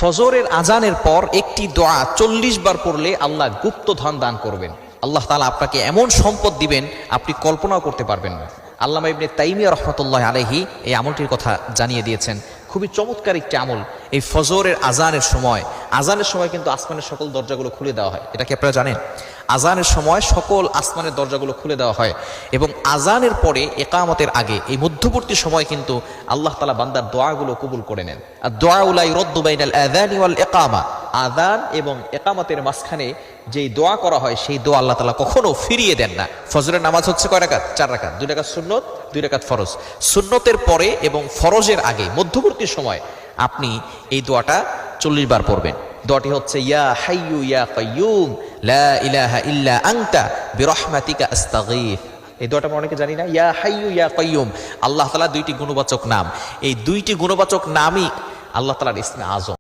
ফজরের আজানের পর একটি দোয়া 40 বার পড়লে আল্লাহ গুপ্তধন দান করবেন। আল্লাহ তাআলা আপনাকে এমন সম্পদ দিবেন আপনি কল্পনাও করতে পারবেন না। আল্লামা ইবনে তাইমিয়া রাহমাতুল্লাহ আলাইহি এই আমলটির কথা জানিয়ে দিয়েছেন। খুবই চমৎকার একটি আমল। এই ফজরের আজানের সময় কিন্তু আসমানের সকল দরজাগুলো খুলে দেওয়া হয়। এটা কি আপনারা জানেন? আজানের সময় সকল আসমানের দরজাগুলো খুলে দেওয়া হয় এবং আজানের পরে ইকামতের আগে এই মধ্যবর্তী সময় কিন্তু আল্লাহ তাআলা বান্দার দোয়াগুলো কবুল করে নেন। আর দোয়া লা ইউরাদ্দু বাইনাল আযানি ওয়াল ইকামা, আযান এবং ইকামতের মাঝখানে যেই দোয়া করা হয় সেই দোয়া আল্লাহ তাআলা কখনো ফিরিয়ে দেন না। ফজরের নামাজ হচ্ছে কয় রাকাত? 4 রাকাত, 2 রাকাত সুন্নত, 2 রাকাত ফরজ। সুন্নতের পরে এবং ফরজের আগে মধ্যবর্তী সময় আপনি এই দোয়াটা 40 বার পড়বেন। দোয়াটি হচ্ছে ইয়া হাইয়ু ইয়া কাইয়ুম লা ইলাহা ইল্লা আনতা বিরহমাতিকা আস্তাগীথ। এই দোয়াটা আমরা অনেকে জানি না। ইয়া হাইয়ু ইয়া কাইয়ুম, আল্লাহ তাআলা 2টি গুণবাচক নাম। এই 2টি গুণবাচক নামই আল্লাহ তাআলার ইসমে আযম।